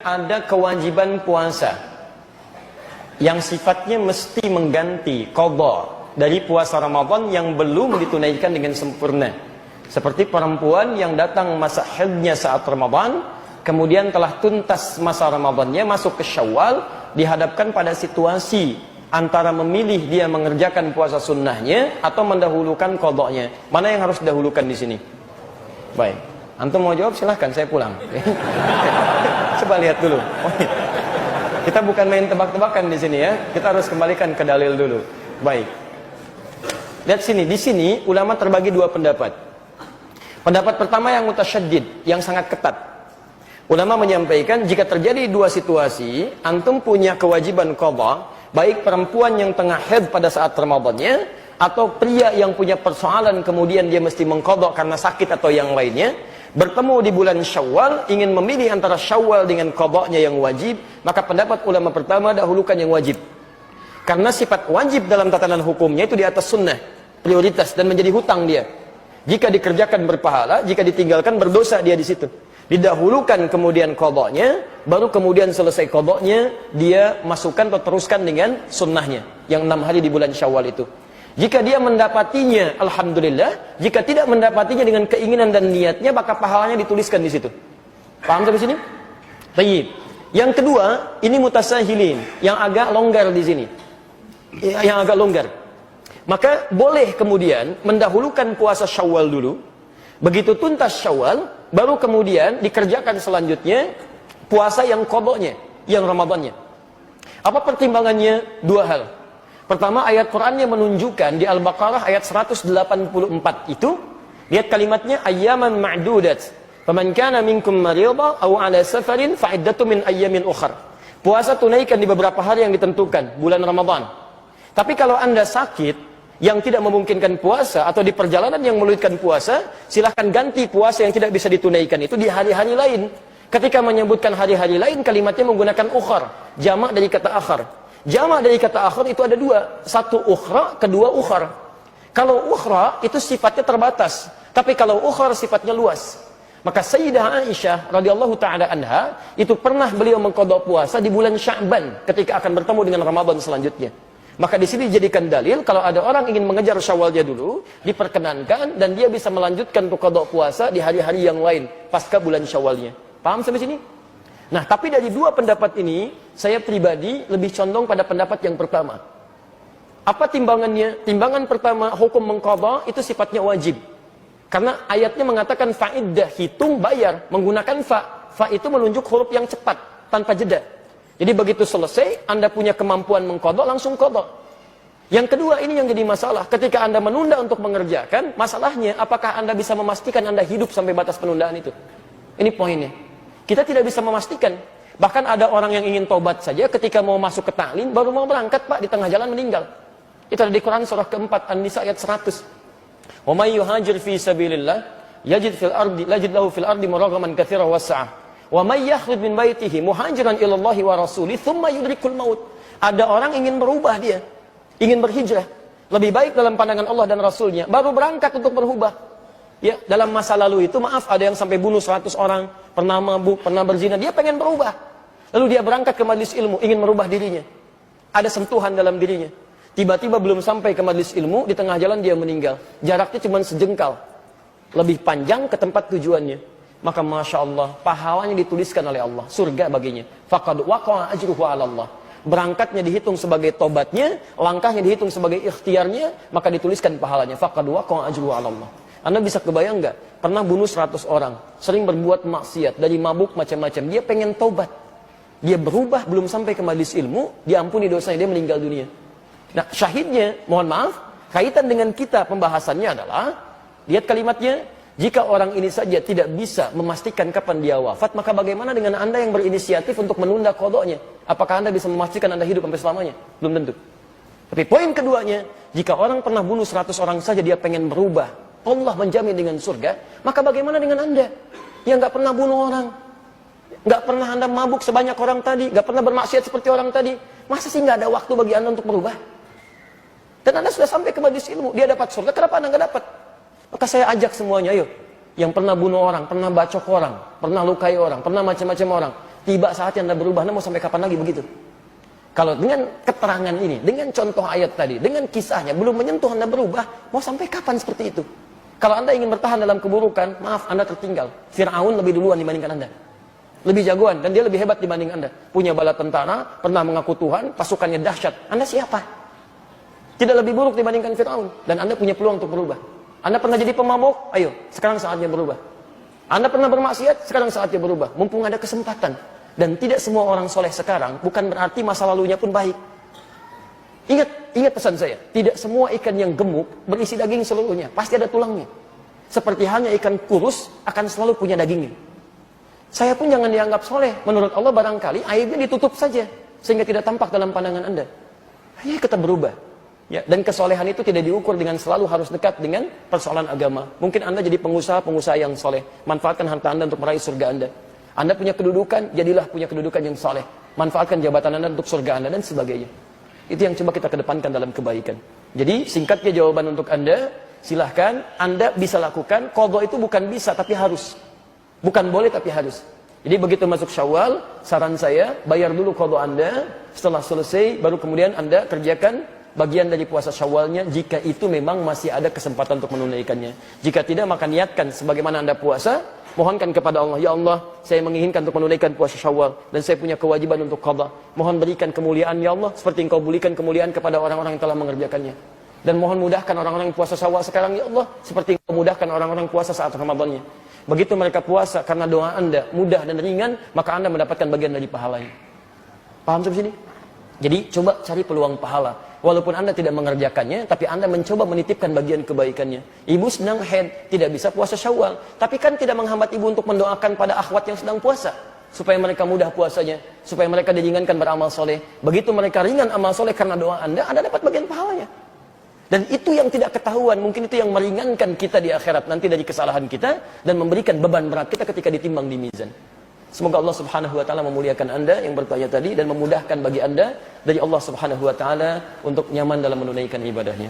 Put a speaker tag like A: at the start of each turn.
A: Ada kewajiban puasa yang sifatnya mesti mengganti qadha dari puasa Ramadan yang belum ditunaikan dengan sempurna. Seperti perempuan yang datang masa haidnya saat Ramadan, kemudian telah tuntas masa Ramadannya, masuk ke Syawal, dihadapkan pada situasi antara memilih dia mengerjakan puasa sunnahnya atau mendahulukan qadhanya. Mana yang harus didahulukan di sini? Baik, antum mau jawab silahkan, saya pulang. Coba lihat dulu. Kita bukan main tebak-tebakan di sini ya. Kita harus kembalikan ke dalil dulu. Baik. Lihat sini, di sini ulama terbagi dua pendapat. Pendapat pertama yang mutasyaddid, yang sangat ketat. Ulama menyampaikan jika terjadi dua situasi, antum punya kewajiban qadha, baik perempuan yang tengah haid pada saat Ramadannya atau pria yang punya persoalan kemudian dia mesti mengqadha karena sakit atau yang lainnya, bertemu di bulan Syawal, ingin memilih antara Syawal dengan qadhanya yang wajib, maka pendapat ulama pertama dahulukan yang wajib. Karena sifat wajib dalam tatanan hukumnya itu di atas sunnah, prioritas dan menjadi hutang dia. Jika dikerjakan berpahala, jika ditinggalkan berdosa dia di situ. Didahulukan kemudian qadhanya, baru kemudian selesai qadhanya dia masukkan atau teruskan dengan sunnahnya yang 6 hari di bulan Syawal itu. Jika dia mendapatinya, alhamdulillah. Jika tidak mendapatinya dengan keinginan dan niatnya, maka pahalanya dituliskan di situ. Paham sampai sini? Baik. Yang kedua, ini mutasahilin, yang agak longgar di sini. Yang agak longgar. Maka boleh kemudian mendahulukan puasa Syawal dulu. Begitu tuntas Syawal, baru kemudian dikerjakan selanjutnya puasa yang qadhanya, yang Ramadannya. Apa pertimbangannya? Dua hal. Pertama, ayat Qur'annya menunjukkan di Al-Baqarah ayat 184 itu, lihat kalimatnya ayyaman ma'dudat. Faman kana minkum maridha aw 'ala safarin fa iddatu min ayyamin ukhra. Puasa tunaikan di beberapa hari yang ditentukan, bulan Ramadan. Tapi kalau Anda sakit yang tidak memungkinkan puasa atau di perjalanan yang menyulitkan puasa, silahkan ganti puasa yang tidak bisa ditunaikan itu di hari-hari lain. Ketika menyebutkan hari-hari lain, kalimatnya menggunakan ukhra, jamak dari kata akhar. Jamak dari kata akhir itu ada dua. Satu ukhra, kedua ukhar. Kalau ukhra itu sifatnya terbatas, tapi kalau ukhar sifatnya luas. Maka Sayyidah Aisyah radhiyallahu taala anha itu pernah beliau mengqadha puasa di bulan Sya'ban ketika akan bertemu dengan Ramadan selanjutnya. Maka di sini dijadikan dalil kalau ada orang ingin mengejar Syawalnya dulu, diperkenankan dan dia bisa melanjutkan untuk qadha puasa di hari-hari yang lain pasca bulan Syawalnya. Paham sampai sini? Nah, tapi dari dua pendapat ini, saya pribadi lebih condong pada pendapat yang pertama. Apa timbangannya? Timbangan pertama, hukum mengqadha itu sifatnya wajib. Karena ayatnya mengatakan fa'iddah, hitung bayar, menggunakan fa. Fa itu menunjuk huruf yang cepat, tanpa jeda. Jadi begitu selesai, Anda punya kemampuan mengqadha, langsung qadha. Yang kedua, ini yang jadi masalah. Ketika Anda menunda untuk mengerjakan, masalahnya apakah Anda bisa memastikan Anda hidup sampai batas penundaan itu? Ini poinnya. Kita tidak bisa memastikan. Bahkan ada orang yang ingin tobat saja ketika mau masuk ke ta'lim, baru mau berangkat Pak, di tengah jalan meninggal. Itu ada di Quran surah keempat, An-Nisa ayat 100. Wa may yuhajir fi sabilillah yajid lahu fil ardi muragaman katsiran was'ah. Wa may yakhruj min baitihi muhajiran ila Allah wa rasulih thumma yudrikul maut. Ada orang ingin berubah dia, ingin berhijrah. Lebih baik dalam pandangan Allah dan Rasulnya, baru berangkat untuk berubah. Ya, dalam masa lalu itu maaf ada yang sampai bunuh 100 orang, pernah mabuk, pernah berzina, dia pengen berubah. Lalu dia berangkat ke majelis ilmu, ingin merubah dirinya. Ada sentuhan dalam dirinya. Tiba-tiba belum sampai ke majelis ilmu, di tengah jalan dia meninggal. Jaraknya cuma sejengkal. Lebih panjang ke tempat tujuannya. Maka Masya Allah, pahalanya dituliskan oleh Allah. Surga baginya. Faqad waqa'a ajruhu 'ala Allah. Berangkatnya dihitung sebagai tobatnya, langkahnya dihitung sebagai ikhtiarnya, maka dituliskan pahalanya. Faqad waqa'a ajruhu 'ala Allah. Anda bisa kebayang nggak? Pernah bunuh 100 orang, sering berbuat maksiat, dari mabuk macam-macam. Dia pengen taubat. Dia berubah, belum sampai ke majelis ilmu, diampuni dosanya, dia meninggal dunia. Nah, syahidnya, mohon maaf, kaitan dengan kita pembahasannya adalah, lihat kalimatnya, jika orang ini saja tidak bisa memastikan kapan dia wafat, maka bagaimana dengan Anda yang berinisiatif untuk menunda qadhanya? Apakah Anda bisa memastikan Anda hidup sampai selamanya? Belum tentu. Tapi poin keduanya, jika orang pernah bunuh 100 orang saja, dia pengen berubah, Allah menjamin dengan surga, maka bagaimana dengan Anda yang nggak pernah bunuh orang, nggak pernah Anda mabuk sebanyak orang tadi, nggak pernah bermaksiat seperti orang tadi? Masa sih nggak ada waktu bagi Anda untuk berubah? Dan Anda sudah sampai ke majelis ilmu, dia dapat surga, kenapa Anda nggak dapat? Maka saya ajak semuanya, ayo, yang pernah bunuh orang, pernah bacok orang, pernah lukai orang, pernah macam-macam orang, Tiba saatnya Anda berubah. Anda mau sampai kapan lagi begitu? Kalau dengan keterangan ini, dengan contoh ayat tadi, dengan kisahnya, belum menyentuh Anda berubah, mau sampai kapan seperti itu? Kalau Anda ingin bertahan dalam keburukan, maaf, Anda tertinggal. Fir'aun lebih duluan dibandingkan Anda. Lebih jagoan, dan dia lebih hebat dibanding Anda. Punya bala tentara, pernah mengaku Tuhan, pasukannya dahsyat. Anda siapa? Tidak lebih buruk dibandingkan Fir'aun. Dan Anda punya peluang untuk berubah. Anda pernah jadi pemabuk? Ayo, sekarang saatnya berubah. Anda pernah bermaksiat? Sekarang saatnya berubah. Mumpung ada kesempatan. Dan tidak semua orang soleh sekarang, bukan berarti masa lalunya pun baik. Ingat pesan saya. Tidak semua ikan yang gemuk berisi daging seluruhnya. Pasti ada tulangnya. Seperti halnya ikan kurus akan selalu punya dagingnya. Saya pun jangan dianggap soleh. Menurut Allah barangkali aibnya ditutup saja. Sehingga tidak tampak dalam pandangan Anda. Hanya kita berubah. Ya, dan kesolehan itu tidak diukur dengan selalu harus dekat dengan persoalan agama. Mungkin Anda jadi pengusaha yang soleh. Manfaatkan harta Anda untuk meraih surga Anda. Anda punya kedudukan, jadilah punya kedudukan yang saleh. Manfaatkan jabatan Anda untuk surga Anda dan sebagainya. Itu yang coba kita kedepankan dalam kebaikan. Jadi singkatnya jawaban untuk Anda, silahkan Anda bisa lakukan. Qadha itu bukan bisa tapi harus. Bukan boleh tapi harus. Jadi begitu masuk Syawal, saran saya bayar dulu qadha Anda. Setelah selesai baru kemudian Anda kerjakan bagian dari puasa Syawalnya jika itu memang masih ada kesempatan untuk menunaikannya. Jika tidak maka niatkan sebagaimana Anda puasa. Mohonkan kepada Allah, ya Allah, saya menginginkan untuk menunaikan puasa Syawal dan saya punya kewajiban untuk qadha. Mohon berikan kemuliaan ya Allah seperti Engkau berikan kemuliaan kepada orang-orang yang telah mengerjakannya. Dan mohon mudahkan orang-orang yang puasa Syawal sekarang ya Allah seperti Engkau mudahkan orang-orang puasa saat Ramadannya. Begitu mereka puasa karena doa Anda mudah dan ringan, maka Anda mendapatkan bagian dari pahalanya. Paham sampai sini? Jadi coba cari peluang pahala. Walaupun Anda tidak mengerjakannya, tapi Anda mencoba menitipkan bagian kebaikannya. Ibu sedang haid, tidak bisa puasa Syawal. Tapi kan tidak menghambat ibu untuk mendoakan pada akhwat yang sedang puasa. Supaya mereka mudah puasanya. Supaya mereka diringankan beramal soleh. Begitu mereka ringan amal soleh karena doa Anda dapat bagian pahalanya. Dan itu yang tidak ketahuan. Mungkin itu yang meringankan kita di akhirat nanti dari kesalahan kita. Dan memberikan beban berat kita ketika ditimbang di mizan. Semoga Allah Subhanahu wa taala memuliakan Anda yang bertanya tadi dan memudahkan bagi Anda dari Allah Subhanahu wa taala untuk nyaman dalam menunaikan ibadahnya.